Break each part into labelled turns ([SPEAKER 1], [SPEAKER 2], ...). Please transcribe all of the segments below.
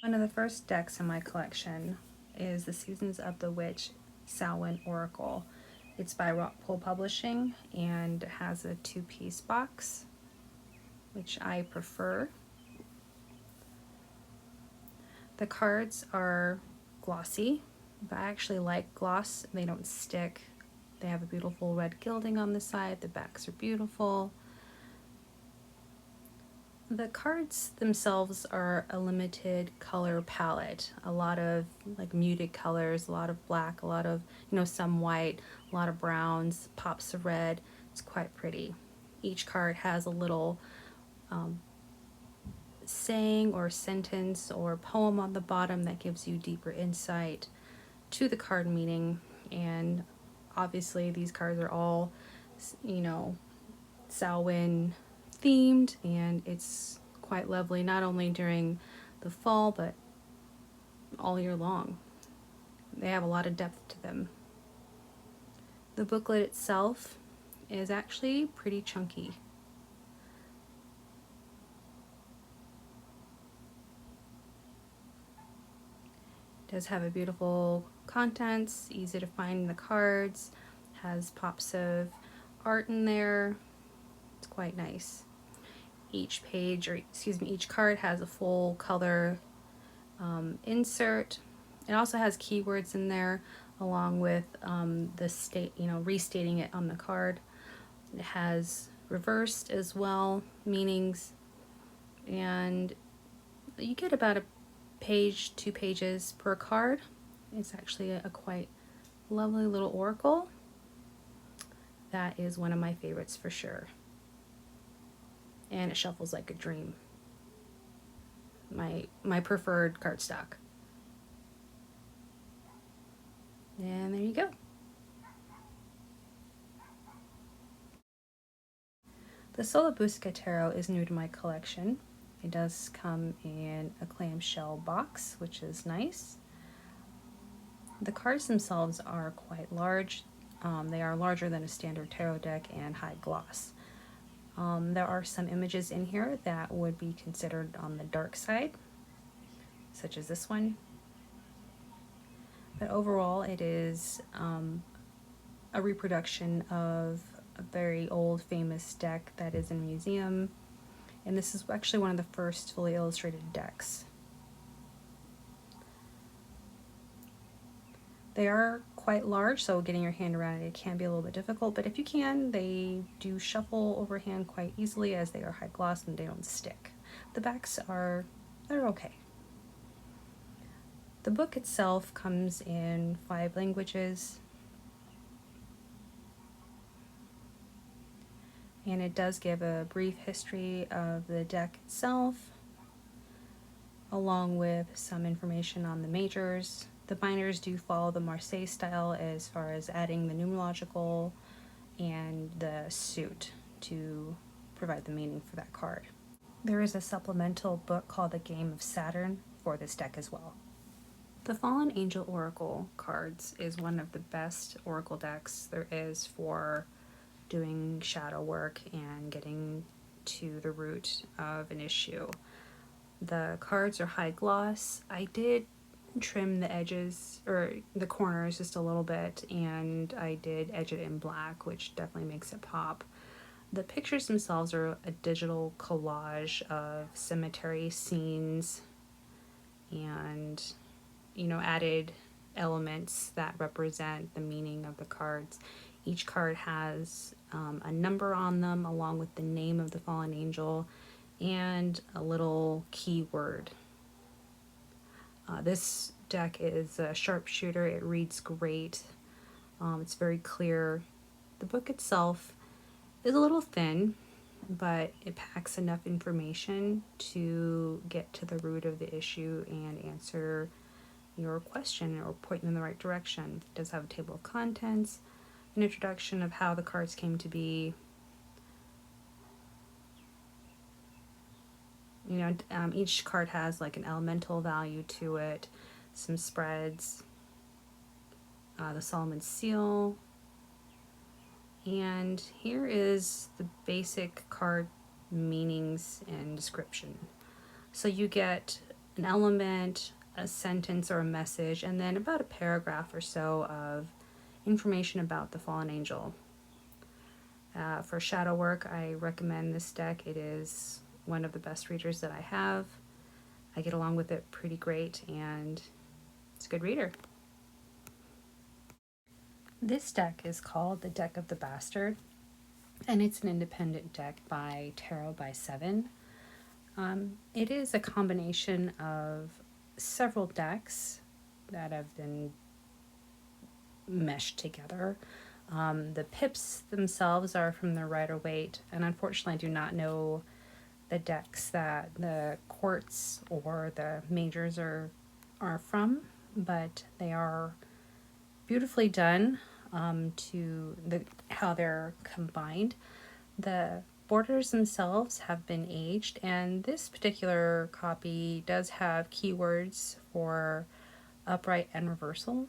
[SPEAKER 1] One of the first decks in my collection is the Seasons of the Witch Samhain Oracle. It's by Rockpool Publishing and has a 2-piece box, which I prefer. The cards are glossy, but I actually like gloss. They don't stick. They have a beautiful red gilding on the side. The backs are beautiful. The cards themselves are a limited color palette. A lot of like muted colors, a lot of black, a lot of, some white, a lot of browns, pops of red. It's quite pretty. Each card has a little saying or sentence or poem on the bottom that gives you deeper insight to the card meaning. And obviously these cards are all, Samhain themed, and it's quite lovely not only during the fall but all year long. They have a lot of depth to them. The booklet itself is actually pretty chunky. It does have a beautiful contents, easy to find the cards, has pops of art in there. It's quite nice. Each card has a full color insert. It also has keywords in there along with restating it on the card. It has reversed as well, meanings, and you get about a page, 2 pages per card. It's actually a quite lovely little oracle. That is one of my favorites for sure. And it shuffles like a dream. My preferred cardstock. And there you go. The Solabus Guterro is new to my collection. It does come in a clamshell box, which is nice. The cards themselves are quite large. They are larger than a standard tarot deck and high gloss. There are some images in here that would be considered on the dark side, such as this one. But overall, it is a reproduction of a very old famous deck that is in a museum. And this is actually one of the first fully illustrated decks. They are quite large, so getting your hand around it can be a little bit difficult, but if you can, they do shuffle overhand quite easily as they are high gloss and they don't stick. The backs they're okay. The book itself comes in 5 languages, and it does give a brief history of the deck itself, along with some information on the majors. The binders do follow the Marseille style as far as adding the numerological and the suit to provide the meaning for that card. There is a supplemental book called The Game of Saturn for this deck as well. The Fallen Angel Oracle cards is one of the best oracle decks there is for doing shadow work and getting to the root of an issue. The cards are high gloss. I did trim the edges or the corners just a little bit, and I did edge it in black, which definitely makes it pop. The pictures themselves are a digital collage of cemetery scenes and added elements that represent the meaning of the cards. Each card has a number on them along with the name of the fallen angel and a little keyword. This deck is a sharpshooter. It reads great. It's very clear. The book itself is a little thin, but it packs enough information to get to the root of the issue and answer your question or point in the right direction. It does have a table of contents, an introduction of how the cards came to be. Each card has like an elemental value to it, some spreads, the Solomon's seal, and here is the basic card meanings and description. So you get an element, a sentence or a message, and then about a paragraph or so of information about the fallen angel. For shadow work, I recommend this deck. It is one of the best readers that I have. I get along with it pretty great, and it's a good reader. This deck is called the Deck of the Bastard, and it's an independent deck by Tarot by 7. It is a combination of several decks that have been meshed together. The pips themselves are from the Rider-Waite, and unfortunately I do not know the decks that the courts or the majors are from, but they are beautifully done to how they're combined. The borders themselves have been aged, and this particular copy does have keywords for upright and reversal.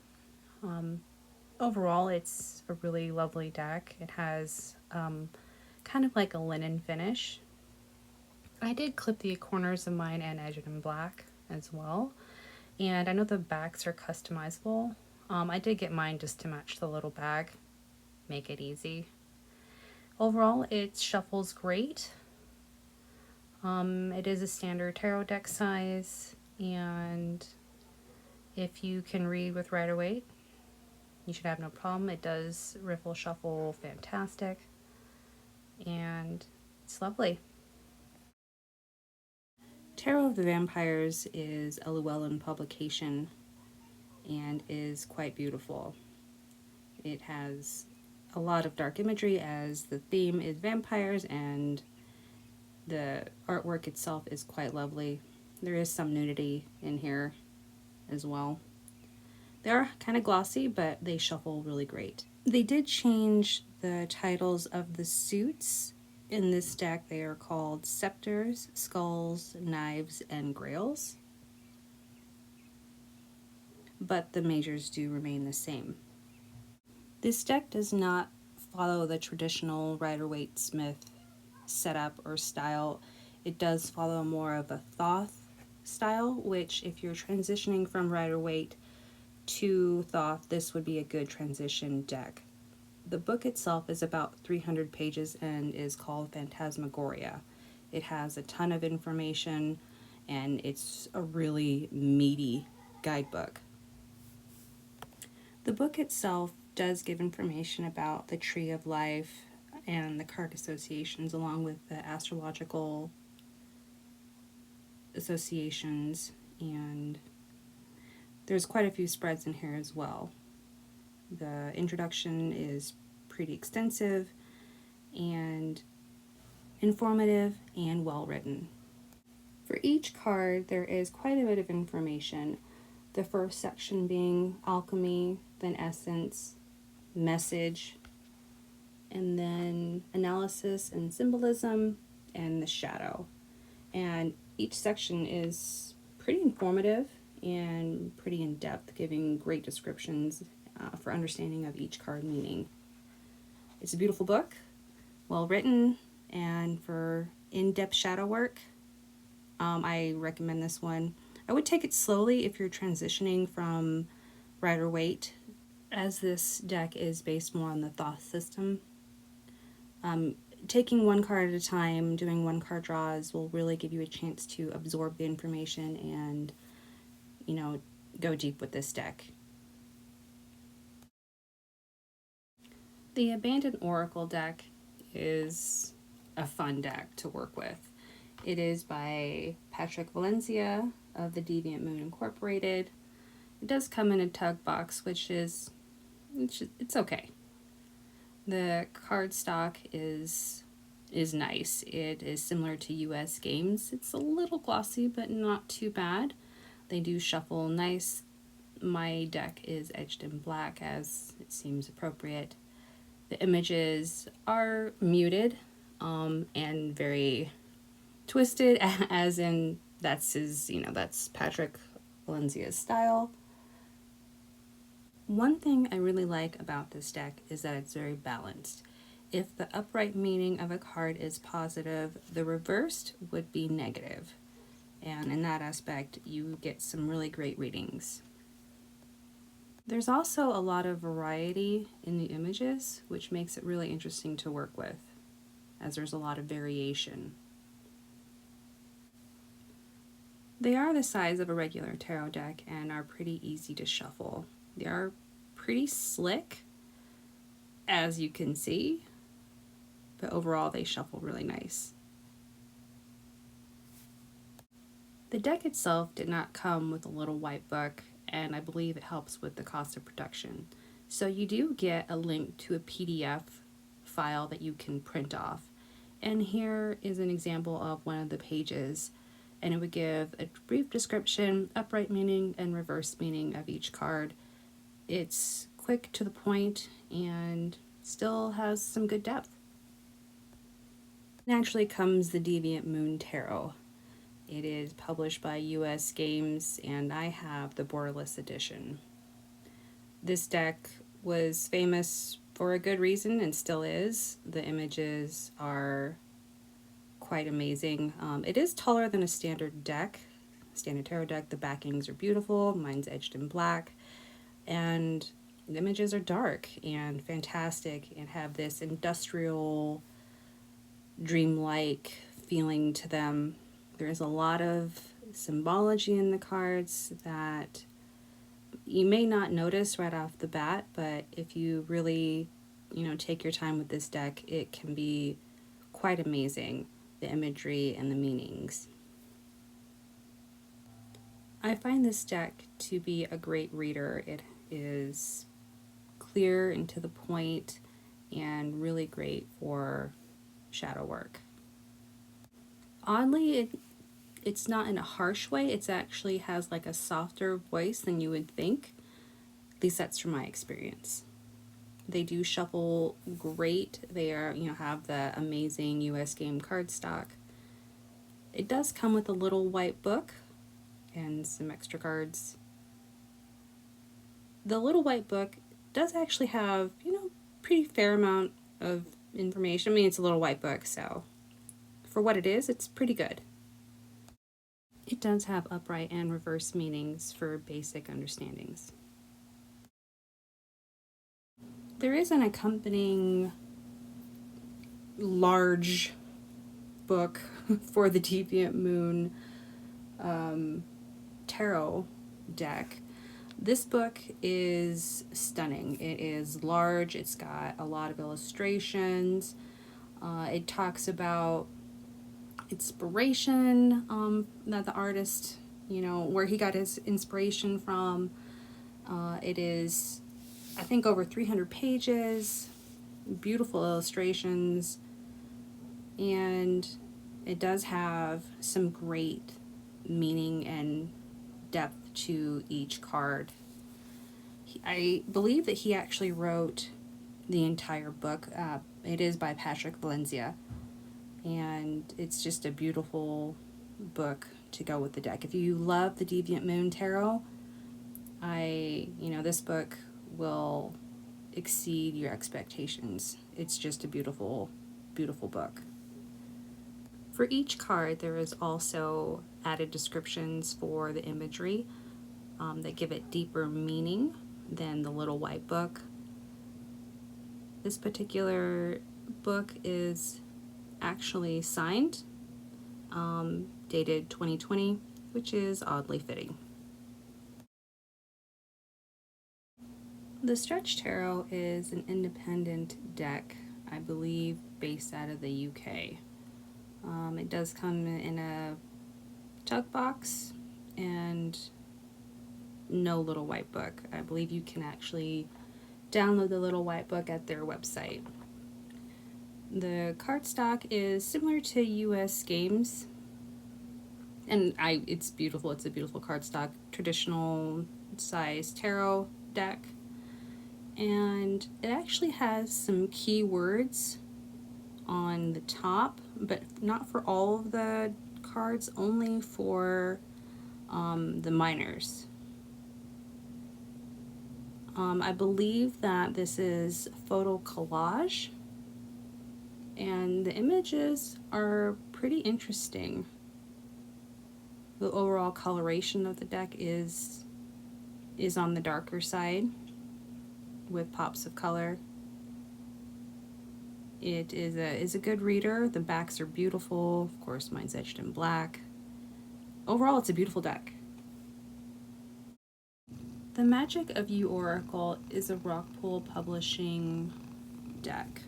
[SPEAKER 1] Overall, it's a really lovely deck. It has kind of like a linen finish. I did clip the corners of mine and edge it in black as well. And I know the backs are customizable. I did get mine just to match the little bag, make it easy. Overall, it shuffles great. It is a standard tarot deck size, and if you can read with Rider-Waite, you should have no problem. It does riffle shuffle fantastic, and it's lovely. Tarot of the Vampires is a Llewellyn publication and is quite beautiful. It has a lot of dark imagery as the theme is vampires, and the artwork itself is quite lovely. There is some nudity in here as well. They're kind of glossy, but they shuffle really great. They did change the titles of the suits. In this deck, they are called Scepters, Skulls, Knives, and Grails. But the majors do remain the same. This deck does not follow the traditional Rider-Waite-Smith setup or style. It does follow more of a Thoth style, which if you're transitioning from Rider-Waite to Thoth, this would be a good transition deck. The book itself is about 300 pages and is called Phantasmagoria. It has a ton of information, and it's a really meaty guidebook. The book itself does give information about the tree of life and the card associations, along with the astrological associations, and there's quite a few spreads in here as well. The introduction is pretty extensive and informative and well written. For each card, there is quite a bit of information. The first section being alchemy, then essence, message, and then analysis and symbolism, and the shadow. And each section is pretty informative and pretty in-depth, giving great descriptions for understanding of each card meaning. It's a beautiful book, well written, and for in-depth shadow work, I recommend this one. I would take it slowly if you're transitioning from Rider-Waite, as this deck is based more on the Thoth system. Taking one card at a time, doing one card draws will really give you a chance to absorb the information and, go deep with this deck. The Abandoned Oracle deck is a fun deck to work with. It is by Patrick Valencia of the Deviant Moon Incorporated. It does come in a tug box, which is, it's okay. The card stock is nice. It is similar to US games. It's a little glossy, but not too bad. They do shuffle nice. My deck is edged in black, as it seems appropriate. The images are muted and very twisted, as in that's Patrick Valencia's style. One thing I really like about this deck is that it's very balanced. If the upright meaning of a card is positive, the reversed would be negative. and in that aspect you get some really great readings. There's also a lot of variety in the images, which makes it really interesting to work with, as there's a lot of variation. They are the size of a regular tarot deck and are pretty easy to shuffle. They are pretty slick, as you can see, but overall they shuffle really nice. The deck itself did not come with a little white book, and I believe it helps with the cost of production. So you do get a link to a PDF file that you can print off. And here is an example of one of the pages, and it would give a brief description, upright meaning and reverse meaning of each card. It's quick to the point and still has some good depth. Naturally comes the Deviant Moon Tarot. It is published by US Games, and I have the borderless edition. This deck was famous for a good reason and still is. The images are quite amazing. It is taller than a standard tarot deck. The backings are beautiful. Mine's edged in black, and the images are dark and fantastic and have this industrial, dreamlike feeling to them. There is a lot of symbology in the cards that you may not notice right off the bat, but if you really, take your time with this deck, it can be quite amazing, the imagery and the meanings. I find this deck to be a great reader. It is clear and to the point and really great for shadow work. Oddly, it's not in a harsh way. It actually has like a softer voice than you would think. At least that's from my experience. They do shuffle great. They are, have the amazing US game cardstock. It does come with a little white book and some extra cards. The little white book does actually have, pretty fair amount of information. I mean, it's a little white book, so for what it is, it's pretty good. It does have upright and reverse meanings for basic understandings. There is an accompanying large book for the Deviant Moon tarot deck. This book is stunning. It is large. It's got a lot of illustrations. It talks about inspiration that the artist, where he got his inspiration from. It is, I think, over 300 pages, beautiful illustrations, and it does have some great meaning and depth to each card. I believe that he actually wrote the entire book. It is by Patrick Valencia, and it's just a beautiful book to go with the deck. If you love the Deviant Moon Tarot, this book will exceed your expectations. It's just a beautiful, beautiful book. For each card, there is also added descriptions for the imagery that give it deeper meaning than the little white book. This particular book is actually signed, dated 2020, which is oddly fitting. The Stretch Tarot is an independent deck, I believe, based out of the UK. It does come in a tug box and no little white book. I believe you can actually download the little white book at their website. The cardstock is similar to US Games, and it's beautiful. It's a beautiful cardstock, traditional size tarot deck, and it actually has some keywords on the top, but not for all of the cards, only for the minors. I believe that this is photo collage, and the images are pretty interesting. The overall coloration of the deck is on the darker side with pops of color. It is a good reader. The backs are beautiful. Of course, mine's etched in black. Overall, it's a beautiful deck. The Magic of You Oracle is a Rockpool Publishing deck.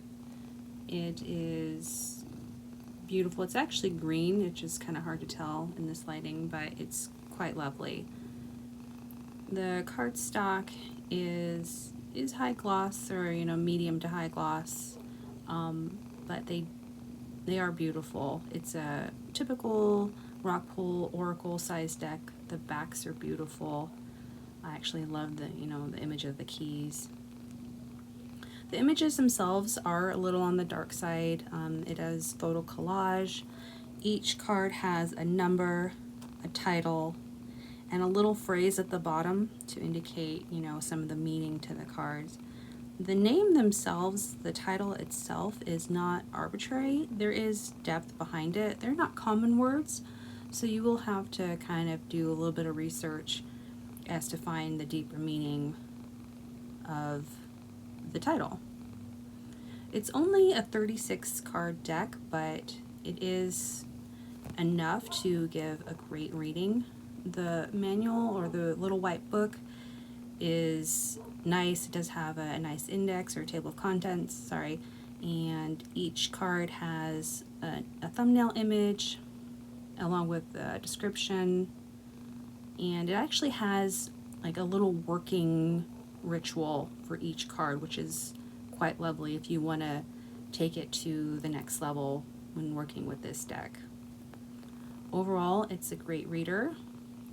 [SPEAKER 1] It is beautiful. It's actually green. It's just kind of hard to tell in this lighting, but it's quite lovely. The cardstock is high gloss, or medium to high gloss, but they are beautiful. It's a typical Rockpool Oracle size deck. The backs are beautiful. I actually love the image of the keys. The images themselves are a little on the dark side. It does photo collage. Each card has a number, a title, and a little phrase at the bottom to indicate, some of the meaning to the cards. The name themselves, the title itself, is not arbitrary. There is depth behind it. They're not common words, so you will have to kind of do a little bit of research as to find the deeper meaning of the title. It's only a 36 card deck, but it is enough to give a great reading. The manual, or the little white book, is nice. It does have a nice index, or table of contents, and each card has a thumbnail image along with a description, and it actually has like a little working ritual for each card, which is quite lovely if you want to take it to the next level when working with this deck. Overall, it's a great reader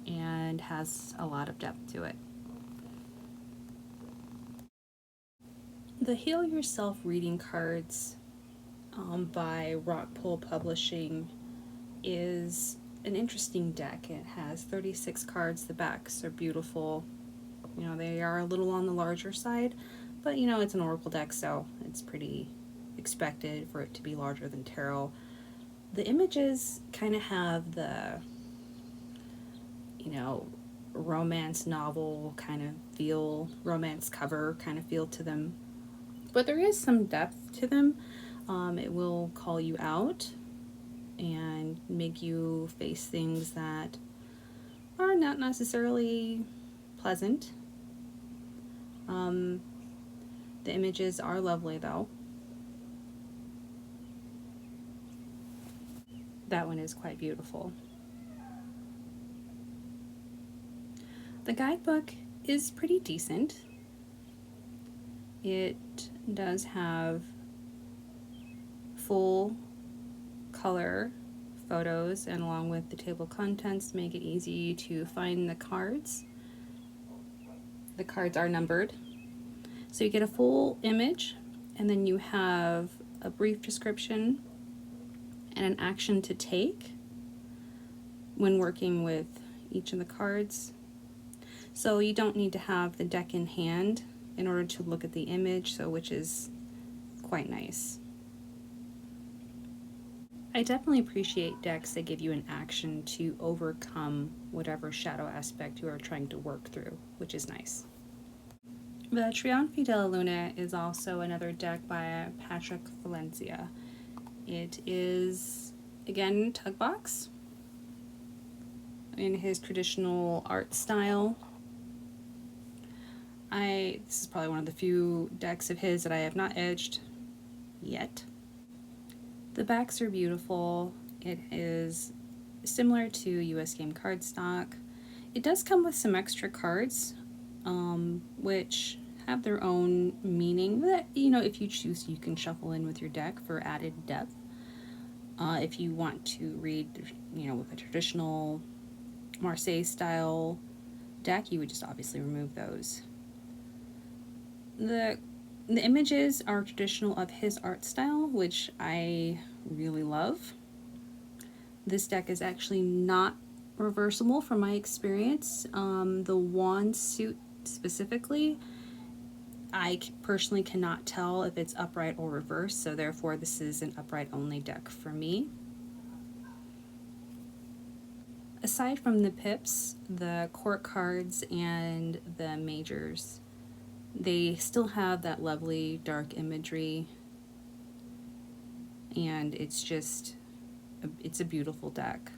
[SPEAKER 1] and has a lot of depth to it. The Heal Yourself reading cards by Rockpool Publishing is an interesting deck. It has 36 cards. The backs are beautiful. They are a little on the larger side, but it's an Oracle deck, so it's pretty expected for it to be larger than tarot. The images kind of have the romance novel kind of feel, romance cover kind of feel to them, but there is some depth to them. It will call you out and make you face things that are not necessarily pleasant. The images are lovely though. That one is quite beautiful. The guidebook is pretty decent. It does have full color photos, and along with the table of contents to make it easy to find the cards. The cards are numbered. So you get a full image, and then you have a brief description and an action to take when working with each of the cards. So you don't need to have the deck in hand in order to look at the image, which is quite nice. I definitely appreciate decks that give you an action to overcome whatever shadow aspect you are trying to work through, which is nice. The Trion Fidella Luna is also another deck by Patrick Valencia. It is, again, tug box in his traditional art style. This is probably one of the few decks of his that I have not edged yet. The backs are beautiful. It is similar to US game cardstock. It does come with some extra cards, which have their own meaning that, if you choose, you can shuffle in with your deck for added depth. If you want to read, with a traditional Marseille style deck, you would just obviously remove those. The images are traditional of his art style, which I really love. This deck is actually not reversible from my experience. The wand suit specifically, I personally cannot tell if it's upright or reversed, so therefore this is an upright only deck for me. Aside from the pips, the court cards, and the majors, they still have that lovely dark imagery, and it's a beautiful deck.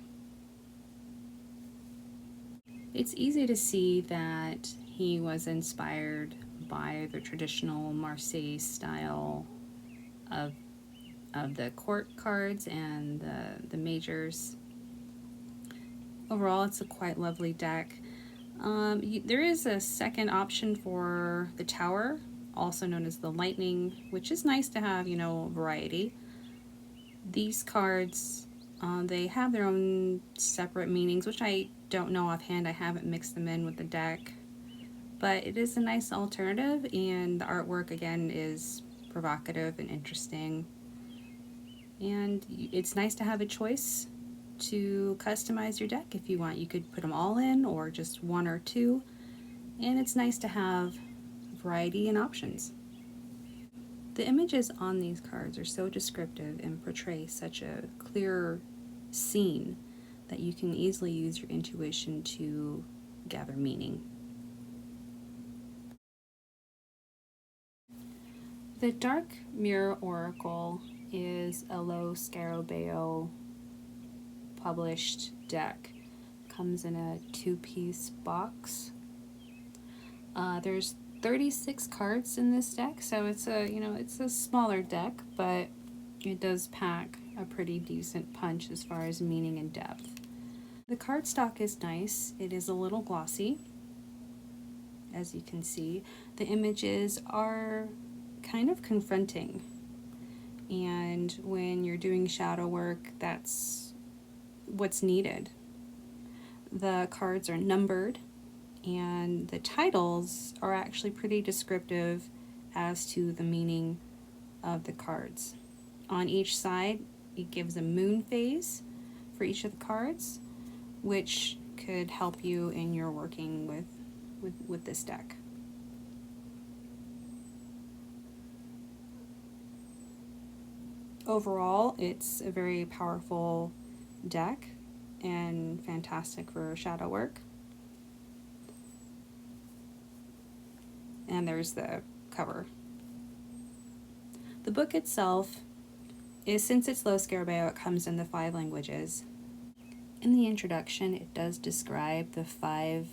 [SPEAKER 1] It's easy to see that he was inspired by the traditional Marseille style of the court cards and the majors. Overall, it's a quite lovely deck. There is a second option for the tower, also known as the lightning, which is nice to have, variety. These cards, they have their own separate meanings, which I don't know offhand. I haven't mixed them in with the deck. But it is a nice alternative, and the artwork, again, is provocative and interesting. And it's nice to have a choice to customize your deck if you want. You could put them all in or just one or two, and it's nice to have variety and options. The images on these cards are so descriptive and portray such a clear scene that you can easily use your intuition to gather meaning. The Dark Mirror Oracle is a low Scarabeo published deck. Comes in a 2-piece box. There's 36 cards in this deck, so it's a smaller deck, but it does pack a pretty decent punch as far as meaning and depth. The cardstock is nice. It is a little glossy, as you can see. The images are kind of confronting, and when you're doing shadow work, that's what's needed. The cards are numbered, and the titles are actually pretty descriptive as to the meaning of the cards. On each side, it gives a moon phase for each of the cards, which could help you in your working with this deck. Overall, it's a very powerful deck and fantastic for shadow work. And there's the cover. The book itself is, since it's low Scarabeo, it comes in the 5 languages. In the introduction, it does describe the 5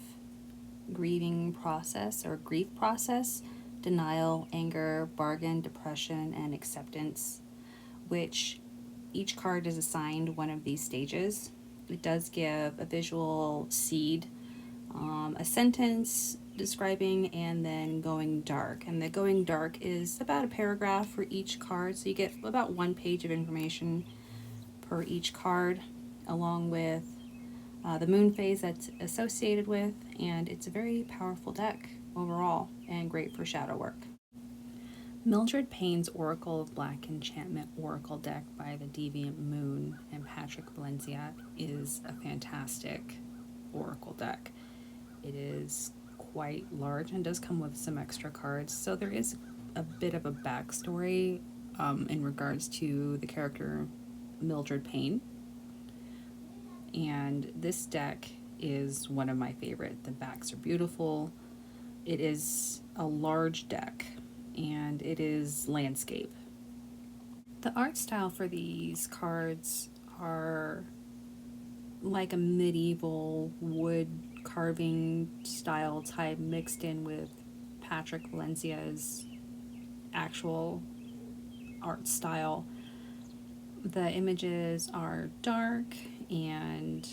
[SPEAKER 1] grieving process or grief process: denial, anger, bargain, depression, and acceptance, which each card is assigned one of these stages. It does give a visual seed, a sentence describing, and then going dark. And the going dark is about a paragraph for each card, so you get about 1 page of information per each card, along with the moon phase that's associated with, and it's a very powerful deck overall and great for shadow work. Mildred Payne's Oracle of Black Enchantment Oracle deck by the Deviant Moon and Patrick Valencia is a fantastic Oracle deck. It is quite large and does come with some extra cards, so there is a bit of a backstory in regards to the character Mildred Payne. And this deck is one of my favorite. The backs are beautiful. It is a large deck, and it is landscape. The art style for these cards are like a medieval wood carving style type mixed in with Patrick Valencia's actual art style. The images are dark and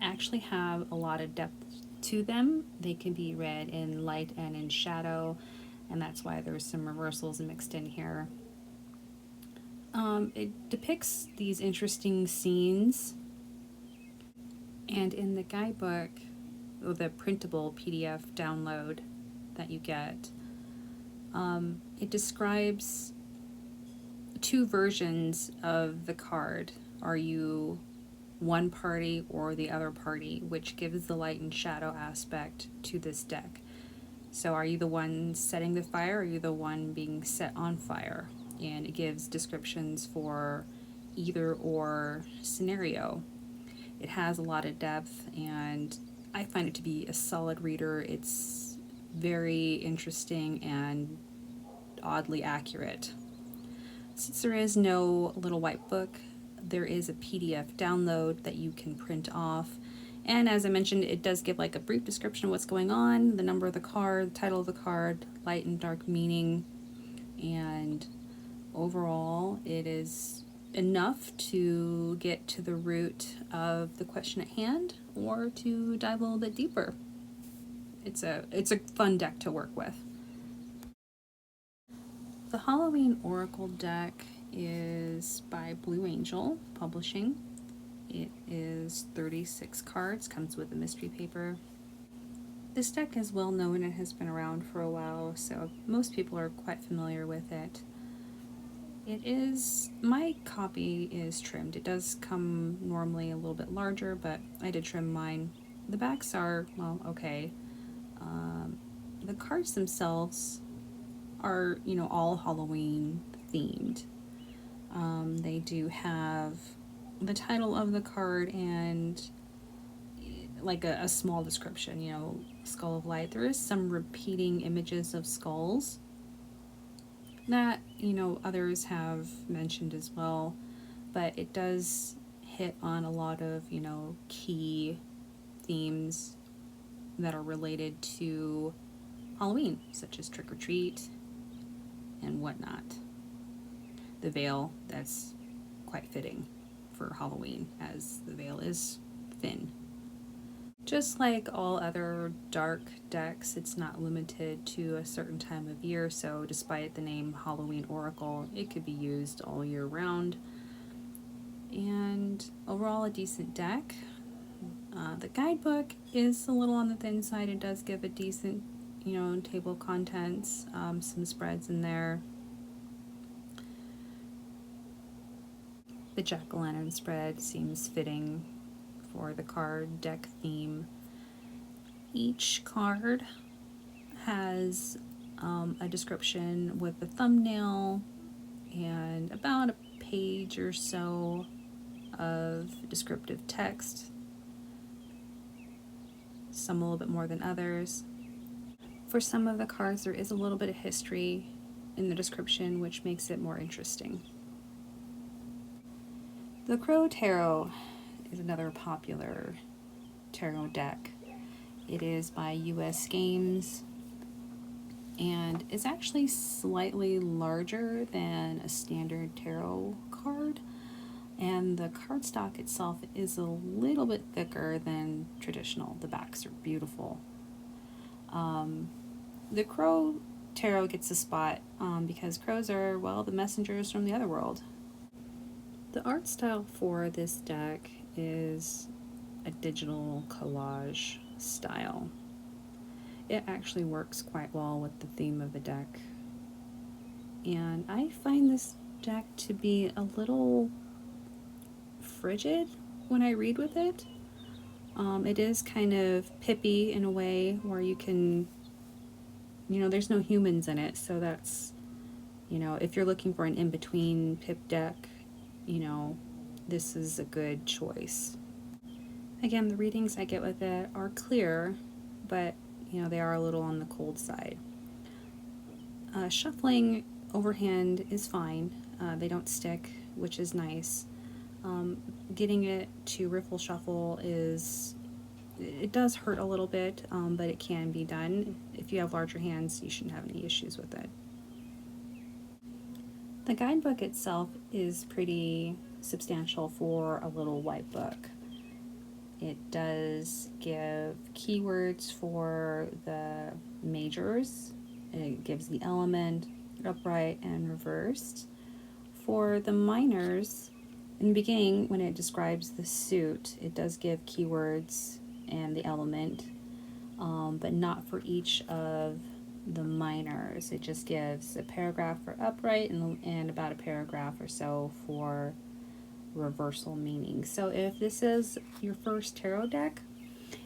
[SPEAKER 1] actually have a lot of depth to them. They can be read in light and in shadow, and that's why there's some reversals mixed in here. It depicts these interesting scenes, and in the guidebook, or the printable PDF download that you get, it describes 2 versions of the card. Are you one party or the other party, which gives the light and shadow aspect to this deck. So are you the one setting the fire, or are you the one being set on fire? And it gives descriptions for either or scenario. It has a lot of depth, and I find it to be a solid reader. It's very interesting and oddly accurate. Since there is no little white book, there is a PDF download that you can print off. And as I mentioned, it does give like a brief description of what's going on, the number of the card, the title of the card, light and dark meaning, and overall it is enough to get to the root of the question at hand or to dive a little bit deeper. It's a fun deck to work with. The Halloween Oracle deck is by Blue Angel Publishing. It is 36 cards, comes with a mystery paper. This deck is well known and has been around for a while, so most people are quite familiar with it. My copy is trimmed. It does come normally a little bit larger, but I did trim mine. The backs are, well, okay. The cards themselves are, all Halloween themed. They do have the title of the card and like a small description, Skull of Light. There is some repeating images of skulls that, others have mentioned as well, but it does hit on a lot of, key themes that are related to Halloween, such as trick or treat and whatnot. The veil, that's quite fitting for Halloween, as the veil is thin. Just like all other dark decks, it's not limited to a certain time of year, so despite the name Halloween Oracle, it could be used all year round. And overall, a decent deck. The guidebook is a little on the thin side. It does give a decent, table of contents, some spreads in there. The jack-o'-lantern spread seems fitting for the card deck theme. Each card has a description with a thumbnail and about a page or so of descriptive text. Some a little bit more than others. For some of the cards, there is a little bit of history in the description, which makes it more interesting. The Crow Tarot is another popular tarot deck. It is by US Games and is actually slightly larger than a standard tarot card, and the cardstock itself is a little bit thicker than traditional. The backs are beautiful. The Crow Tarot gets a spot because crows are, well, the messengers from the other world. The art style for this deck is a digital collage style. It actually works quite well with the theme of the deck. And I find this deck to be a little frigid when I read with it. It is kind of pippy in a way where you can, there's no humans in it, so that's, if you're looking for an in-between pip deck, this is a good choice. Again, the readings I get with it are clear, but they are a little on the cold side. Shuffling overhand is fine. They don't stick, which is nice. Getting it to riffle shuffle it does hurt a little bit, but it can be done. If you have larger hands, you shouldn't have any issues with it. The guidebook itself is pretty substantial for a little white book. It does give keywords for the majors. It gives the element, upright and reversed. For the minors, in the beginning, when it describes the suit, it does give keywords and the element, but not for each of the minors. It just gives a paragraph for upright and about a paragraph or so for reversal meaning. So if this is your first tarot deck,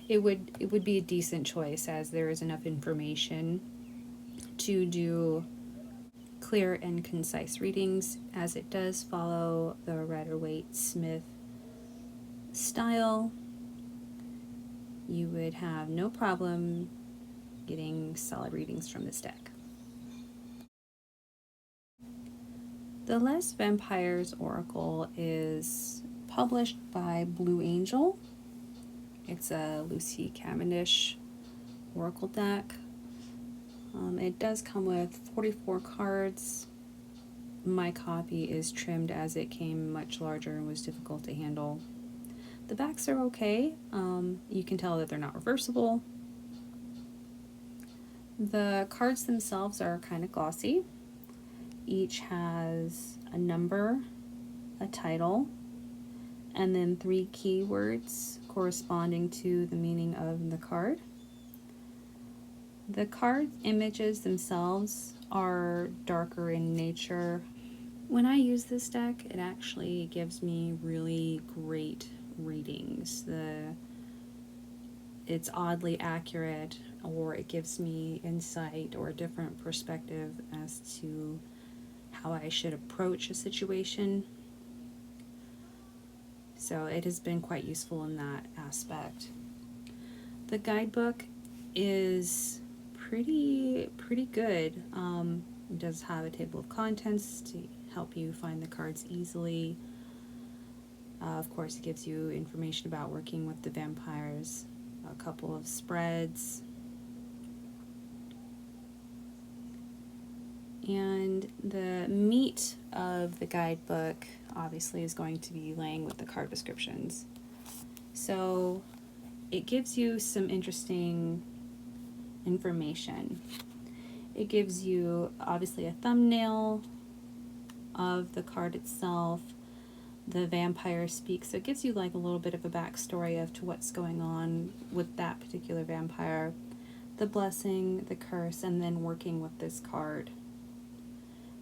[SPEAKER 1] it would be a decent choice, as there is enough information to do clear and concise readings, as it does follow the Rider-Waite-Smith style, you would have no problem getting solid readings from this deck. The Les Vampires Oracle is published by Blue Angel. It's a Lucy Cavendish Oracle deck. It does come with 44 cards. My copy is trimmed as it came much larger and was difficult to handle. The backs are okay. You can tell that they're not reversible. The cards themselves are kind of glossy. Each has a number, a title, and then 3 keywords corresponding to the meaning of the card. The card images themselves are darker in nature. When I use this deck, it actually gives me really great readings. It's oddly accurate, or it gives me insight or a different perspective as to how I should approach a situation. So it has been quite useful in that aspect. The guidebook is pretty good. It does have a table of contents to help you find the cards easily. Of course, it gives you information about working with the vampires, a couple of spreads, and the meat of the guidebook obviously is going to be laying with the card descriptions. So it gives you some interesting information. It gives you obviously a thumbnail of the card itself. The vampire speaks, so it gives you like a little bit of a backstory of to what's going on with that particular vampire, the blessing, the curse, and then working with this card.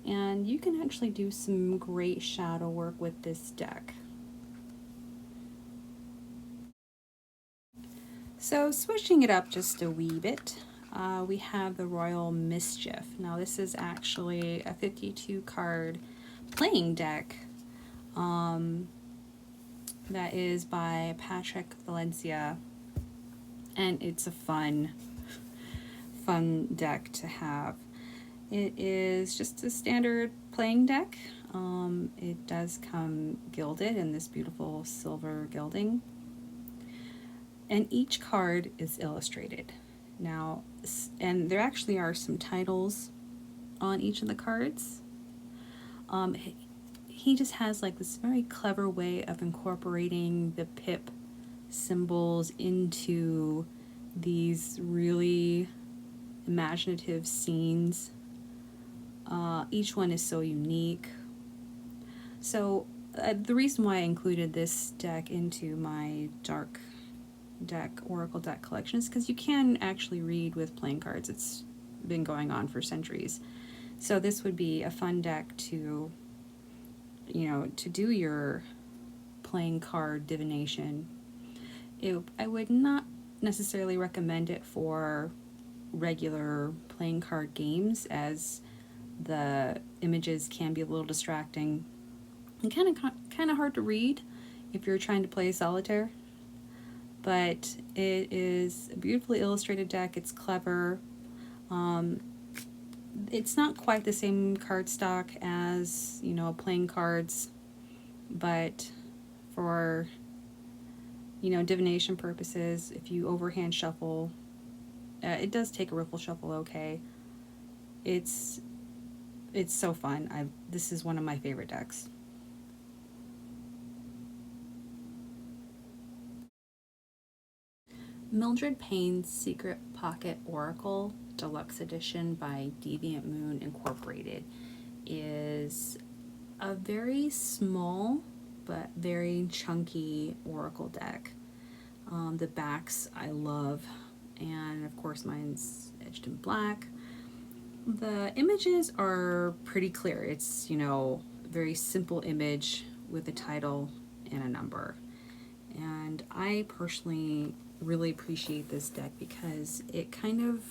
[SPEAKER 1] And you can actually do some great shadow work with this deck. So switching it up just a wee bit, we have the Royal Mischief. Now this is actually a 52 card playing deck that is by Patrick Valencia, and it's a fun deck to have. It is just a standard playing deck. It does come gilded in this beautiful silver gilding, and each card is illustrated. Now, and there actually are some titles on each of the cards. He just has like this very clever way of incorporating the pip symbols into these really imaginative scenes. Each one is so unique. So the reason why I included this deck into my dark deck, Oracle deck collection, is because you can actually read with playing cards. It's been going on for centuries. So this would be a fun deck to, to do your playing card divination. I would not necessarily recommend it for regular playing card games, as the images can be a little distracting and kind of hard to read if you're trying to play solitaire. But it is a beautifully illustrated deck. It's clever. It's not quite the same card stock as, playing cards, but for, divination purposes, if you overhand shuffle, it does take a riffle shuffle okay. It's so fun. This is one of my favorite decks. Mildred Payne's Secret Pocket Oracle Deluxe Edition by Deviant Moon Incorporated is a very small but very chunky oracle deck. The backs I love, and of course mine's edged in black. The images are pretty clear. It's, a very simple image with a title and a number. And I personally really appreciate this deck because it kind of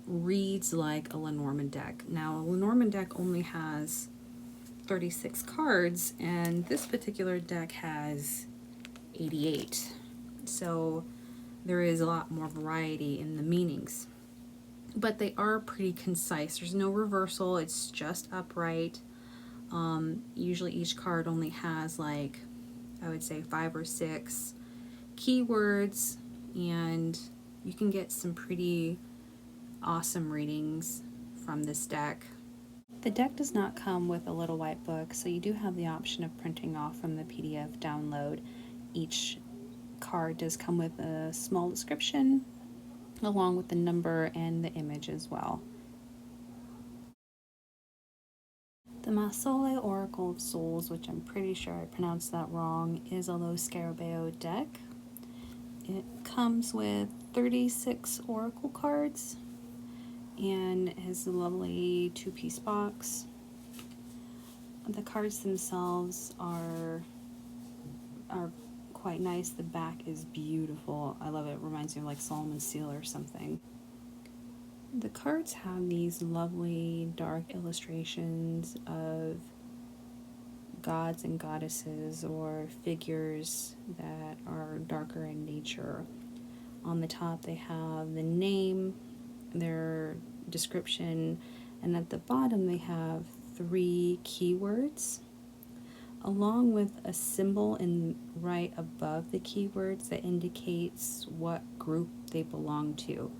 [SPEAKER 1] reads like a Lenormand deck. Now, a Lenormand deck only has 36 cards, and this particular deck has 88. So there is a lot more variety in the meanings. But they are pretty concise. There's no reversal, it's just upright. Usually each card only has like, I would say 5 or 6 keywords, and you can get some pretty awesome readings from this deck. The deck does not come with a little white book, so you do have the option of printing off from the PDF download. Each card does come with a small description along with the number and the image as well. The Masoli Oracle of Souls, which I'm pretty sure I pronounced that wrong, is a low scarabeo deck. It comes with 36 oracle cards and has a lovely 2-piece box. The cards themselves are quite nice. The back is beautiful. I love it. It reminds me of like Solomon's Seal or something. The cards have these lovely dark illustrations of gods and goddesses or figures that are darker in nature. On the top they have the name, their description, and at the bottom they have 3 keywords along with a symbol in right above the keywords that indicates what group they belong to.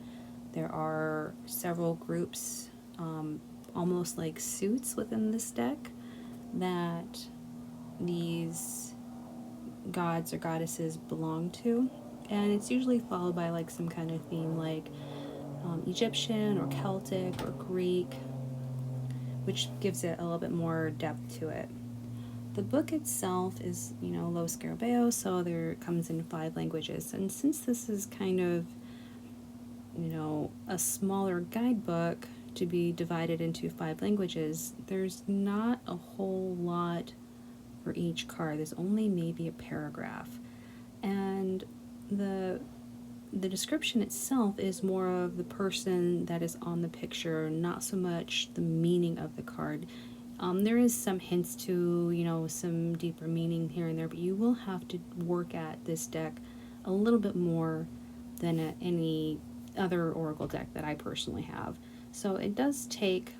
[SPEAKER 1] There are several groups, almost like suits within this deck, that these gods or goddesses belong to, and it's usually followed by like some kind of theme like Egyptian or Celtic or Greek, which gives it a little bit more depth to it. The book itself is, low scarabeo, so there comes in 5 languages, and since this is kind of a smaller guidebook to be divided into 5 languages, there's not a whole lot for each card. There's only maybe a paragraph, and the description itself is more of the person that is on the picture, not so much the meaning of the card. There is some hints to, some deeper meaning here and there, but you will have to work at this deck a little bit more than at any other oracle deck that I personally have. So it does take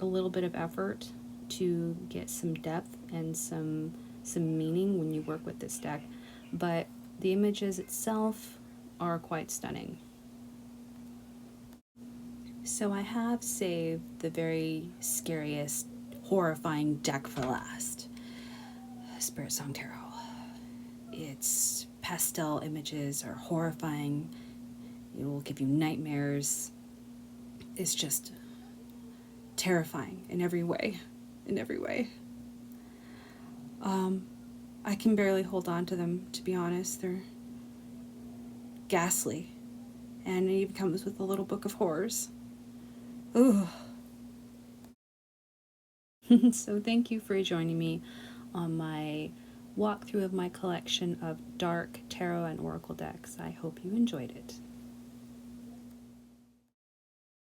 [SPEAKER 1] a little bit of effort to get some depth and some meaning when you work with this deck, but the images itself are quite stunning. So I have saved the very scariest, horrifying deck for last. Spirit Song Tarot. Its pastel images are horrifying. It will give you nightmares. It's just terrifying in every way. I can barely hold on to them, to be honest. They're ghastly. And it even comes with a little book of horrors. Ooh. So thank you for joining me on my walkthrough of my collection of dark tarot and oracle decks. I hope you enjoyed it.